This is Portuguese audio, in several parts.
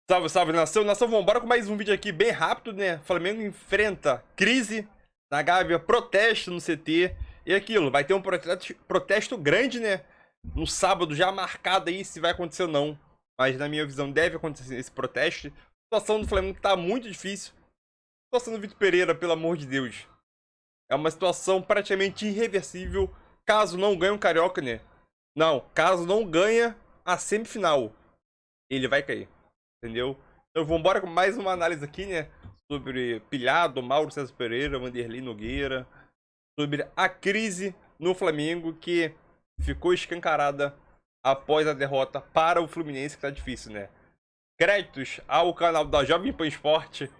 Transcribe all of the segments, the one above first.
Salve, salve, nação. Nação, vambora com mais um vídeo aqui bem rápido, né? Flamengo enfrenta crise na Gávea, protesto no CT. E aquilo, vai ter um protesto grande, né? No sábado, já marcado aí se vai acontecer ou não. Mas na minha visão deve acontecer esse protesto. A situação do Flamengo tá muito difícil. A situação do Vitor Pereira, pelo amor de Deus. É uma situação praticamente irreversível caso não ganhe um Carioca, né? Não, caso não ganhe a semifinal, ele vai cair. Entendeu? Então vamos embora com mais uma análise aqui, né? Sobre Pilhado, Mauro César Pereira, Vanderlei Nogueira. Sobre a crise no Flamengo que ficou escancarada após a derrota para o Fluminense, que tá difícil, né? Créditos ao canal da Jovem Pan Esporte.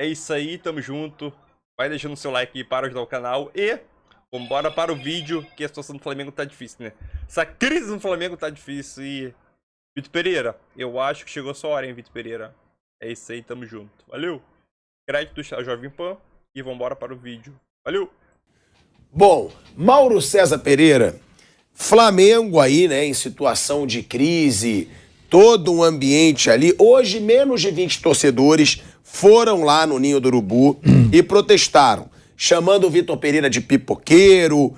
É isso aí, tamo junto. Vai deixando seu like aí para ajudar o canal. E vamos embora para o vídeo, que a situação do Flamengo tá difícil, né? Essa crise no Flamengo tá difícil e... Vitor Pereira, eu acho que chegou a sua hora, hein, Vitor Pereira? É isso aí, tamo junto. Valeu! Créditos à Jovem Pan e vambora para o vídeo. Valeu! Bom, Mauro César Pereira, Flamengo aí, né, em situação de crise, todo um ambiente ali. Hoje, menos de 20 torcedores foram lá no Ninho do Urubu e protestaram, chamando o Vitor Pereira de pipoqueiro,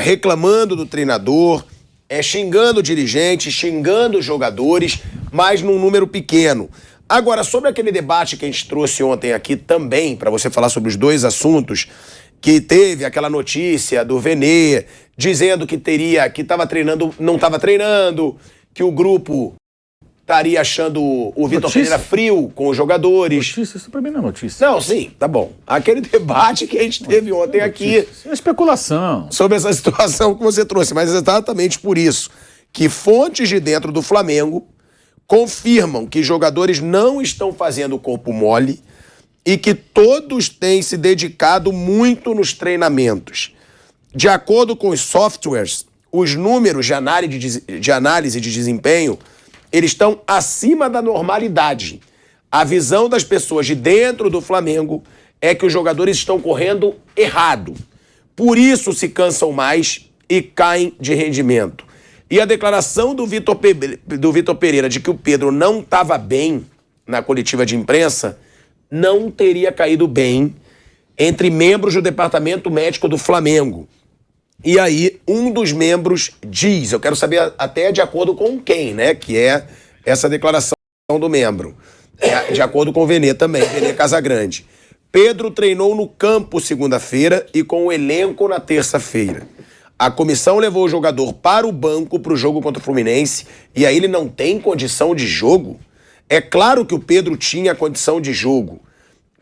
reclamando do treinador, xingando o dirigente, xingando os jogadores, mas num número pequeno. Agora, sobre aquele debate que a gente trouxe ontem aqui também, para você falar sobre os dois assuntos, que teve aquela notícia do Venê dizendo que estava treinando, não estava treinando, que o grupo estaria achando o Vitor Pereira frio com os jogadores. Notícia? Isso pra mim não é notícia. Não, sim, tá bom. Aquele debate que a gente teve ontem aqui. Isso é especulação. Sobre essa situação que você trouxe, mas exatamente por isso que fontes de dentro do Flamengo confirmam que jogadores não estão fazendo o corpo mole e que todos têm se dedicado muito nos treinamentos. De acordo com os softwares, os números de análise de desempenho, eles estão acima da normalidade. A visão das pessoas de dentro do Flamengo é que os jogadores estão correndo errado. Por isso se cansam mais e caem de rendimento. E a declaração do Vitor Pereira de que o Pedro não estava bem na coletiva de imprensa não teria caído bem entre membros do departamento médico do Flamengo. E aí, um dos membros diz, eu quero saber até de acordo com quem, né, que é essa declaração do membro. De acordo com o Venê também, Venê Casagrande. Pedro treinou no campo segunda-feira e com o elenco na terça-feira. A comissão levou o jogador para o banco para o jogo contra o Fluminense e aí ele não tem condição de jogo? É claro que o Pedro tinha condição de jogo.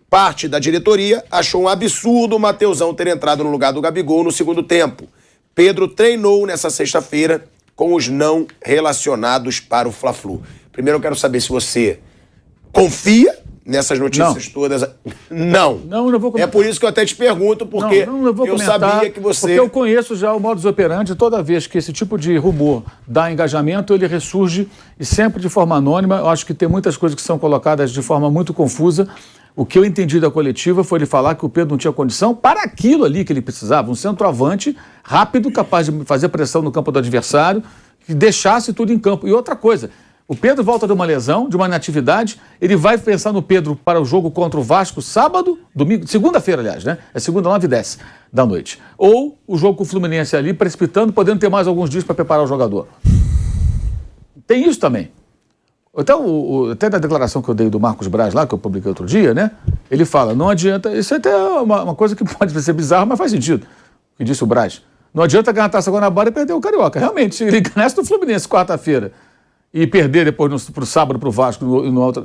Parte da diretoria achou um absurdo o Mateusão ter entrado no lugar do Gabigol no segundo tempo. Pedro treinou nessa sexta-feira com os não relacionados para o Fla-Flu. Primeiro eu quero saber se você confia nessas notícias todas. Não. Não, não vou comentar. É por isso que eu até te pergunto, porque não vou eu comentar, sabia que você... Porque eu conheço já o modus operandi, toda vez que esse tipo de rumor dá engajamento, ele ressurge e sempre de forma anônima. Eu acho que tem muitas coisas que são colocadas de forma muito confusa. O que eu entendi da coletiva foi ele falar que o Pedro não tinha condição para aquilo ali que ele precisava, um centroavante rápido, capaz de fazer pressão no campo do adversário, que deixasse tudo em campo. E outra coisa, o Pedro volta de uma lesão, de uma inatividade, ele vai pensar no Pedro para o jogo contra o Vasco sábado, domingo, segunda-feira, aliás, né? É segunda, 9h10 da noite. Ou o jogo com o Fluminense ali, precipitando, podendo ter mais alguns dias para preparar o jogador. Tem isso também. Até na declaração que eu dei do Marcos Braz lá, que eu publiquei outro dia, né? Ele fala, não adianta... Isso até é uma coisa que pode ser bizarra, mas faz sentido. O que disse o Braz. Não adianta ganhar a Taça Guanabara e perder o Carioca. Realmente, se ele ganhasse no Fluminense quarta-feira e perder depois pro sábado pro Vasco,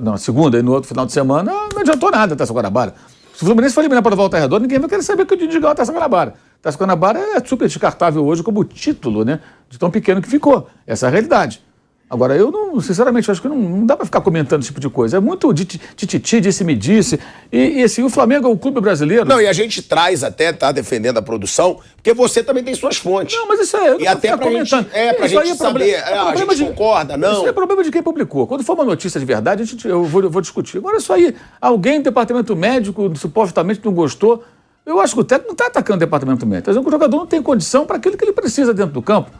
na segunda e no outro final de semana, não adiantou nada a Taça Guanabara. Se o Fluminense for eliminado para a Volta Redonda, ninguém vai querer saber que o Didi ganhou a Taça Guanabara. A Taça Guanabara é super descartável hoje como título, né? De tão pequeno que ficou. Essa é a realidade. Agora, eu não, sinceramente, acho que não dá para ficar comentando esse tipo de coisa. É muito tititi, disse-me-disse. E assim, o Flamengo é um clube brasileiro. Não, e a gente traz até, tá defendendo a produção, porque você também tem suas fontes. Não, mas isso é... Eu e até pra comentando. Pra gente saber, a gente concorda, não. Isso é problema de quem publicou. Quando for uma notícia de verdade, eu vou discutir. Agora, isso aí, alguém do departamento médico supostamente não gostou. Eu acho que o técnico não está atacando o departamento médico. Está dizendo que o jogador não tem condição para aquilo que ele precisa dentro do campo.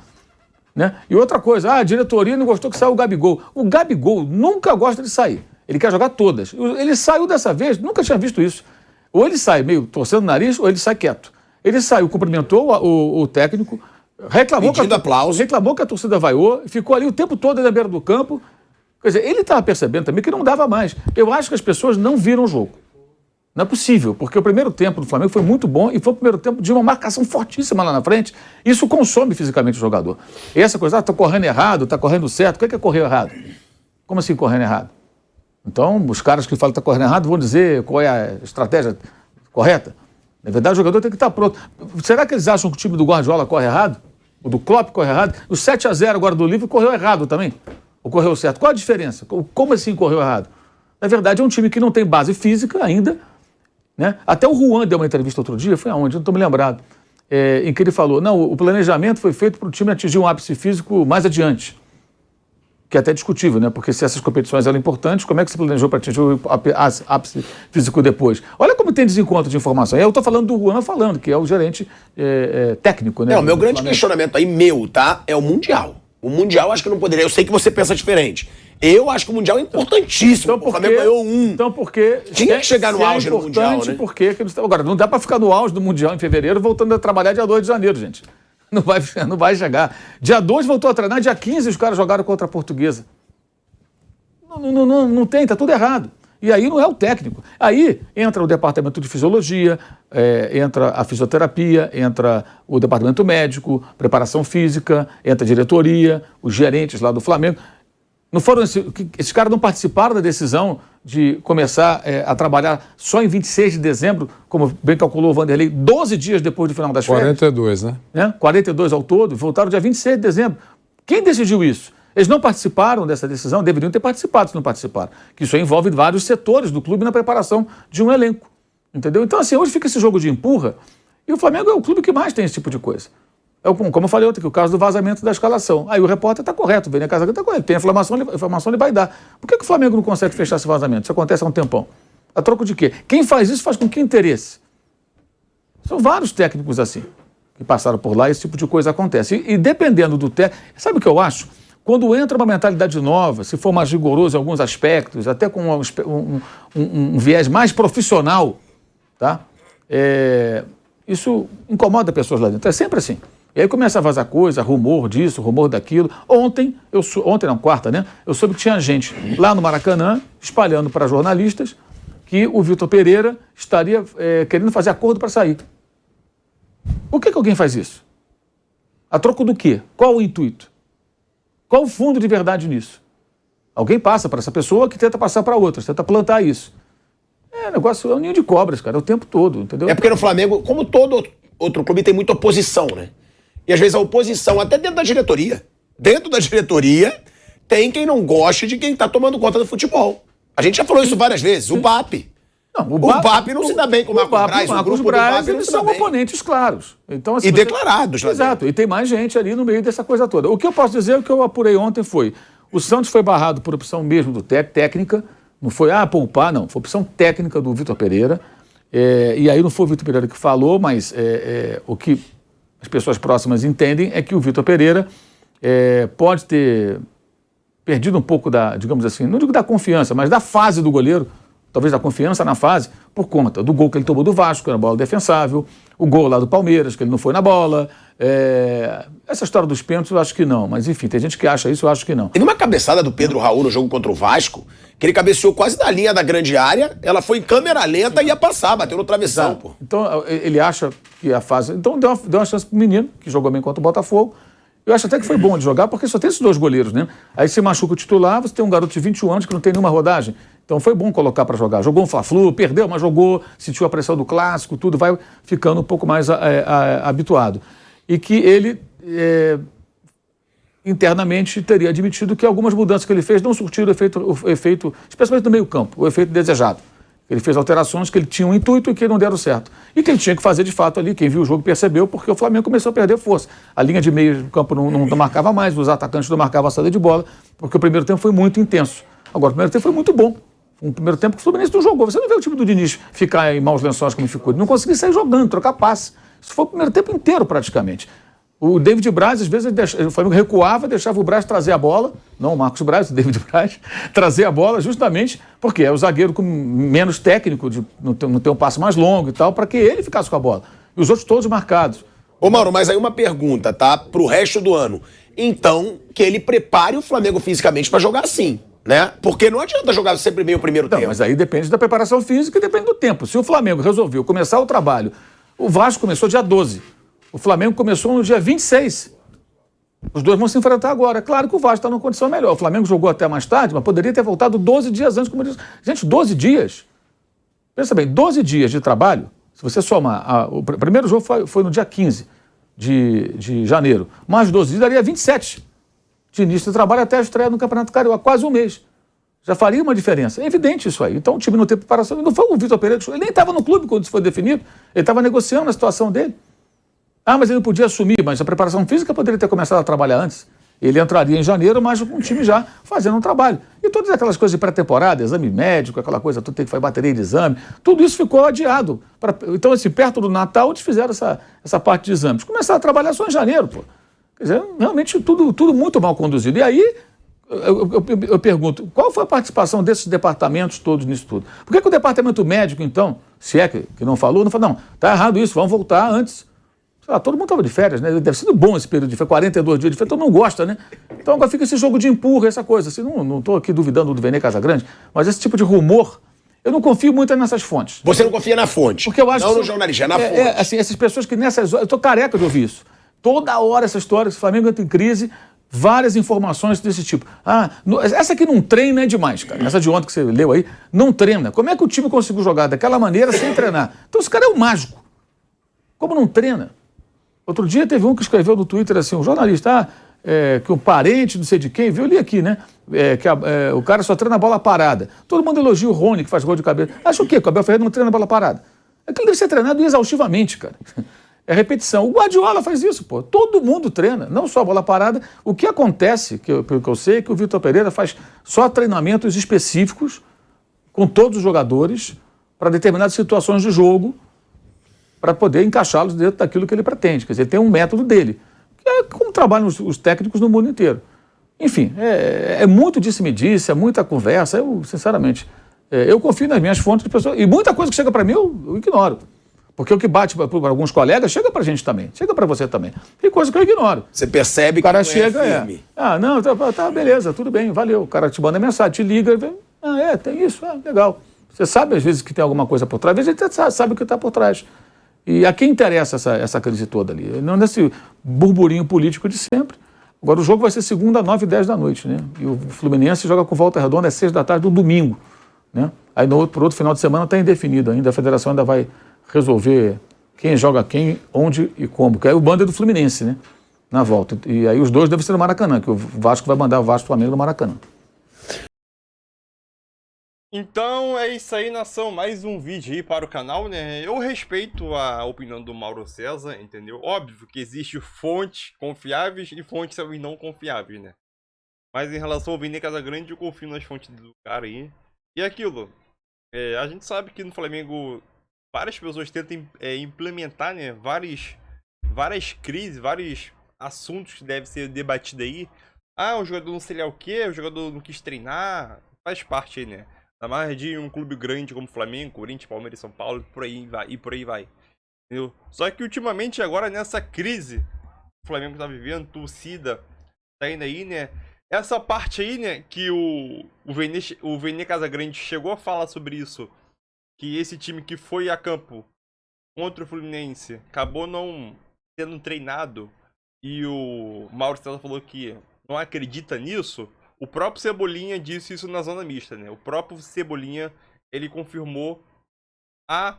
Né? E outra coisa, a diretoria não gostou que saiu o Gabigol. O Gabigol nunca gosta de sair. Ele quer jogar todas. Ele saiu dessa vez, nunca tinha visto isso. Ou ele sai meio torcendo o nariz, ou ele sai quieto. Ele saiu, cumprimentou o técnico, reclamou que a torcida vaiou, ficou ali o tempo todo na beira do campo. Quer dizer, ele estava percebendo também que não dava mais. Eu acho que as pessoas não viram o jogo. Não é possível, porque o primeiro tempo do Flamengo foi muito bom e foi o primeiro tempo de uma marcação fortíssima lá na frente. Isso consome fisicamente o jogador. E essa coisa, tá correndo errado, tá correndo certo. O que é correr errado? Como assim correndo errado? Então, os caras que falam que tá correndo errado vão dizer qual é a estratégia correta. Na verdade, o jogador tem que estar pronto. Será que eles acham que o time do Guardiola corre errado? O do Klopp corre errado? O 7-0 agora do Liverpool correu errado também? Ou correu certo? Qual a diferença? Como assim correu errado? Na verdade, é um time que não tem base física ainda, né? Até o Juan deu uma entrevista outro dia, foi aonde? Não estou me lembrado. Em que ele falou, não, o planejamento foi feito para o time atingir um ápice físico mais adiante. Que é até discutível, né? Porque se essas competições eram importantes, como é que se planejou para atingir o ápice físico depois? Olha como tem desencontro de informação. Eu estou falando do Juan falando, que é o gerente técnico, né? O meu grande questionamento aí, tá? É o Mundial. O Mundial acho que não poderia. Eu sei que você pensa diferente. Eu acho que o Mundial é importantíssimo. Então, o Flamengo ganhou um. Então, porque... Tinha que chegar no auge do Mundial, né? Porque agora, não dá para ficar no auge do Mundial em fevereiro, voltando a trabalhar dia 2 de janeiro, gente. Não vai chegar. Dia 2 voltou a treinar, dia 15 os caras jogaram contra a Portuguesa. Não tem, tá tudo errado. E aí não é o técnico. Aí entra o departamento de fisiologia, entra a fisioterapia, entra o departamento médico, preparação física, entra a diretoria, os gerentes lá do Flamengo. Não foram esses caras não participaram da decisão de começar a trabalhar só em 26 de dezembro, como bem calculou o Vanderlei, 12 dias depois do final das férias. 42, né? 42 ao todo, voltaram dia 26 de dezembro. Quem decidiu isso? Eles não participaram dessa decisão, deveriam ter participado se não participaram. Que isso envolve vários setores do clube na preparação de um elenco. Entendeu? Então, assim, hoje fica esse jogo de empurra e o Flamengo é o clube que mais tem esse tipo de coisa. Como eu falei ontem, que o caso do vazamento da escalação. Aí o repórter está correto, o Vene Casagrande está correto. Tem a informação, ele vai dar. Por que o Flamengo não consegue fechar esse vazamento? Isso acontece há um tempão. A troco de quê? Quem faz isso faz com que interesse? São vários técnicos assim, que passaram por lá e esse tipo de coisa acontece. E dependendo do técnico... Sabe o que eu acho? Quando entra uma mentalidade nova, se for mais rigoroso em alguns aspectos, até com um viés mais profissional, tá? Isso incomoda pessoas lá dentro. É sempre assim. E aí começa a vazar coisa, rumor disso, rumor daquilo. Ontem, quarta, né? Eu soube que tinha gente lá no Maracanã espalhando para jornalistas que o Vitor Pereira estaria querendo fazer acordo para sair. Por que alguém faz isso? A troco do quê? Qual o intuito? Qual o fundo de verdade nisso? Alguém passa para essa pessoa que tenta passar para outras, tenta plantar isso. Negócio é um ninho de cobras, cara, o tempo todo, entendeu? É porque no Flamengo, como todo outro clube, tem muita oposição, né? E às vezes a oposição, até dentro da diretoria. Dentro da diretoria, tem quem não goste de quem tá tomando conta do futebol. A gente já falou isso várias vezes. O BAP. Não, o BAP não se dá bem com o Marcos Braz. O grupo do BAP não se dá bem. São oponentes claros. Então, assim, e declarados. Exato. E tem mais gente ali no meio dessa coisa toda. O que eu posso dizer, o que eu apurei ontem foi, o Santos foi barrado por opção mesmo do técnica, não foi, poupar, não. Foi opção técnica do Vitor Pereira. E aí não foi o Vitor Pereira que falou, mas o que as pessoas próximas entendem é que o Vitor Pereira pode ter perdido um pouco da, digamos assim, não digo da confiança, mas da fase do goleiro, talvez da confiança na fase, por conta do gol que ele tomou do Vasco, que era bola defensável, o gol lá do Palmeiras, que ele não foi na bola. Essa história dos pênaltis eu acho que não, mas enfim, tem gente que acha isso, eu acho que não. Teve uma cabeçada do Pedro Raul no jogo contra o Vasco, que ele cabeceou quase na linha da grande área, ela foi em câmera lenta e ia passar, bateu no travessão, pô. Então ele acha que a fase... Então deu uma chance pro menino, que jogou bem contra o Botafogo. Eu acho até que foi bom de jogar, porque só tem esses dois goleiros, né? Aí se machuca o titular, você tem um garoto de 21 anos que não tem nenhuma rodagem. Então foi bom colocar para jogar. Jogou um Fla-Flu, perdeu, mas jogou, sentiu a pressão do clássico, tudo, vai ficando um pouco mais habituado. E que ele internamente teria admitido que algumas mudanças que ele fez não surtiram o efeito, especialmente no meio-campo, o efeito desejado. Ele fez alterações que ele tinha um intuito e que não deram certo. E que ele tinha que fazer de fato ali, quem viu o jogo percebeu, porque o Flamengo começou a perder força. A linha de meio do campo não marcava mais, os atacantes não marcavam a saída de bola, porque o primeiro tempo foi muito intenso. Agora, o primeiro tempo foi muito bom. Um primeiro tempo que o Fluminense não jogou. Você não vê o time do Diniz ficar em maus lençóis como ficou. Ele não conseguia sair jogando, trocar passe. Isso foi o primeiro tempo inteiro, praticamente. O David Braz, às vezes, o Flamengo recuava, deixava o Braz trazer a bola, não o Marcos Braz, o David Braz, trazer a bola justamente porque é o zagueiro com menos técnico, de não ter um passo mais longo e tal, para que ele ficasse com a bola. E os outros todos marcados. Ô Mauro, mas aí uma pergunta, tá? Pro resto do ano. Então, que ele prepare o Flamengo fisicamente pra jogar assim, né? Porque não adianta jogar sempre meio primeiro tempo. Mas aí depende da preparação física e depende do tempo. Se o Flamengo resolveu começar o trabalho, o Vasco começou dia 12. O Flamengo começou no dia 26. Os dois vão se enfrentar agora. Claro que o Vasco está numa condição melhor. O Flamengo jogou até mais tarde, mas poderia ter voltado 12 dias antes, como eu disse. Gente, 12 dias. Pensa bem, 12 dias de trabalho, se você somar... o primeiro jogo foi no dia 15 de janeiro. Mais 12 dias daria 27 de início de trabalho até a estreia no Campeonato Carioca. Quase um mês. Já faria uma diferença. É evidente isso aí. Então o time não teve preparação. Não foi o Vitor Pereira que ele nem estava no clube quando isso foi definido. Ele estava negociando a situação dele. Mas ele não podia assumir, mas a preparação física poderia ter começado a trabalhar antes. Ele entraria em janeiro, mas com o time já fazendo um trabalho. E todas aquelas coisas de pré-temporada, exame médico, aquela coisa, tudo tem que fazer bateria de exame, tudo isso ficou adiado. Então, assim, perto do Natal, eles fizeram essa parte de exames. Começaram a trabalhar só em janeiro, pô. Quer dizer, realmente tudo muito mal conduzido. E aí, eu pergunto, qual foi a participação desses departamentos todos nisso tudo? Por que o departamento médico, então, se é que não falou, não, tá errado isso, vamos voltar antes. Todo mundo estava de férias, né? Deve ser bom esse período de férias, 42 dias de férias, todo mundo gosta, né? Então agora fica esse jogo de empurra, essa coisa. Assim, não estou aqui duvidando do Vene Casagrande, mas esse tipo de rumor, eu não confio muito nessas fontes. Você não confia na fonte? Porque eu acho não que no jornalista, é na fonte. Assim, essas pessoas que nessas horas... Eu estou careca de ouvir isso. Toda hora essa história, que o Flamengo entra em crise, várias informações desse tipo. Essa aqui não treina é demais, cara. Essa de ontem que você leu aí, não treina. Como é que o time conseguiu jogar daquela maneira sem treinar? Então esse cara é um mágico. Como não treina? Outro dia teve um que escreveu no Twitter assim, um jornalista, que um parente, não sei de quem, viu, eu li aqui, né? O cara só treina a bola parada. Todo mundo elogia o Rony, que faz gol de cabeça. Acha o quê? Que o Abel Ferreira não treina a bola parada. Aquilo deve ser treinado exaustivamente, cara. É repetição. O Guardiola faz isso, pô. Todo mundo treina, não só a bola parada. O que acontece, pelo que eu sei, é que o Vitor Pereira faz só treinamentos específicos com todos os jogadores para determinadas situações de jogo, para poder encaixá-los dentro daquilo que ele pretende. Quer dizer, tem um método dele, que é como trabalham os técnicos no mundo inteiro. Enfim, é muito disse-me-disse, é muita conversa. Eu, sinceramente, eu confio nas minhas fontes de pessoas. E muita coisa que chega para mim, eu ignoro. Porque o que bate para alguns colegas, chega para a gente também. Chega para você também. Tem coisa que eu ignoro. Você percebe o cara que chega, é firme. Não, tá, beleza, tudo bem, valeu. O cara te manda mensagem, te liga, tem isso, legal. Você sabe, às vezes, que tem alguma coisa por trás, às vezes você sabe o que está por trás. E a quem interessa essa crise toda ali? Não nesse burburinho político de sempre. Agora o jogo vai ser segunda, 9h10 da noite, né? E o Fluminense joga com Volta Redonda às 6 da tarde do domingo, né? Aí por outro final de semana está indefinido ainda. A federação ainda vai resolver quem joga quem, onde e como. Que aí o bando é do Fluminense, né? Na volta. E aí os dois devem ser no Maracanã, que o Vasco vai mandar o Vasco e o Flamengo no Maracanã. Então é isso aí, nação. Mais um vídeo aí para o canal, né? Eu respeito a opinião do Mauro César, entendeu? Óbvio que existe fontes confiáveis e fontes não confiáveis, né? Mas em relação ao Vene Casagrande, eu confio nas fontes do cara aí. E aquilo, a gente sabe que no Flamengo várias pessoas tentam implementar, né? Várias crises, vários assuntos que devem ser debatidos aí. O jogador não sei lá o quê, o jogador não quis treinar. Faz parte aí, né? Ainda mais de um clube grande como Flamengo, Corinthians, Palmeiras, São Paulo, por aí vai. Entendeu? Só que ultimamente agora nessa crise que o Flamengo tá vivendo, torcida tá indo aí, né? Essa parte aí, né, que o Vene Casagrande chegou a falar sobre isso, que esse time que foi a campo contra o Fluminense acabou não sendo treinado, e o Mauro César falou que não acredita nisso. O próprio Cebolinha disse isso na zona mista, né? O próprio Cebolinha, ele confirmou a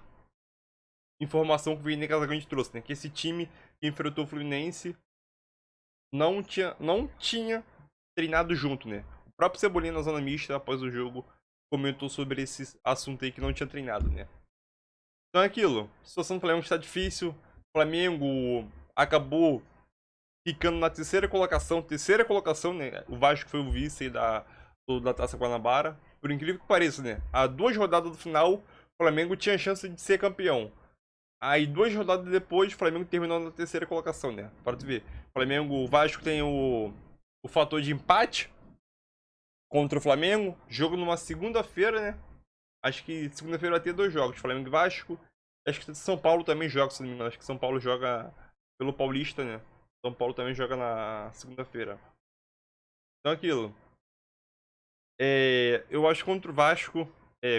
informação que o Vene Casagrande trouxe, né? Que esse time que enfrentou o Fluminense não tinha treinado junto, né? O próprio Cebolinha na zona mista, após o jogo, comentou sobre esse assunto aí que não tinha treinado, né? Então é aquilo. A situação do Flamengo está difícil. O Flamengo acabou ficando na terceira colocação, né? O Vasco foi o vice da Taça Guanabara. Por incrível que pareça, né? A 2 rodadas do final, o Flamengo tinha chance de ser campeão. Aí 2 rodadas depois, o Flamengo terminou na 3ª colocação, né? Para tu ver. O Vasco tem o fator de empate contra o Flamengo. Jogo numa segunda-feira, né? Acho que segunda-feira vai ter 2 jogos, Flamengo e Vasco. Acho que São Paulo também joga, se não me engano. Acho que São Paulo joga pelo Paulista, né? São Paulo também joga na segunda-feira. Então aquilo. Eu acho que contra o Vasco.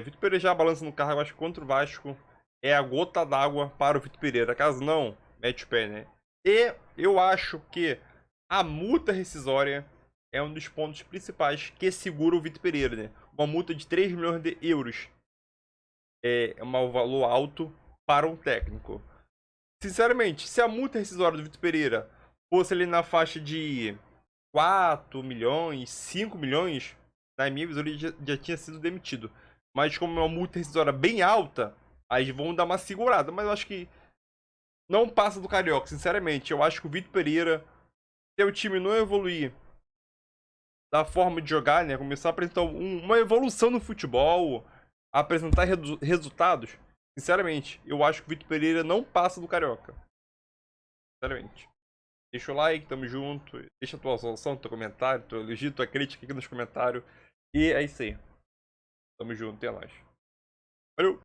Vitor Pereira já balança no carro, eu acho que contra o Vasco é a gota d'água para o Vitor Pereira. Caso não, mete o pé, né? E eu acho que a multa rescisória é um dos pontos principais que segura o Vitor Pereira, né? Uma multa de 3 milhões de euros. É um valor alto para um técnico. Sinceramente, se a multa rescisória do Vitor Pereira fosse ali na faixa de 4 milhões, 5 milhões, na minha visão ele já tinha sido demitido. Mas como é uma multa rescisória bem alta, aí vão dar uma segurada. Mas eu acho que não passa do Carioca, sinceramente. Eu acho que o Vitor Pereira, se o time não evoluir da forma de jogar, né? Começar a apresentar uma evolução no futebol, apresentar resultados. Sinceramente, eu acho que o Vitor Pereira não passa do Carioca. Sinceramente. Deixa o like, tamo junto. Deixa a tua solução, teu comentário, teu elogio, tua crítica aqui nos comentários. E é isso aí. Tamo junto, até mais. Valeu!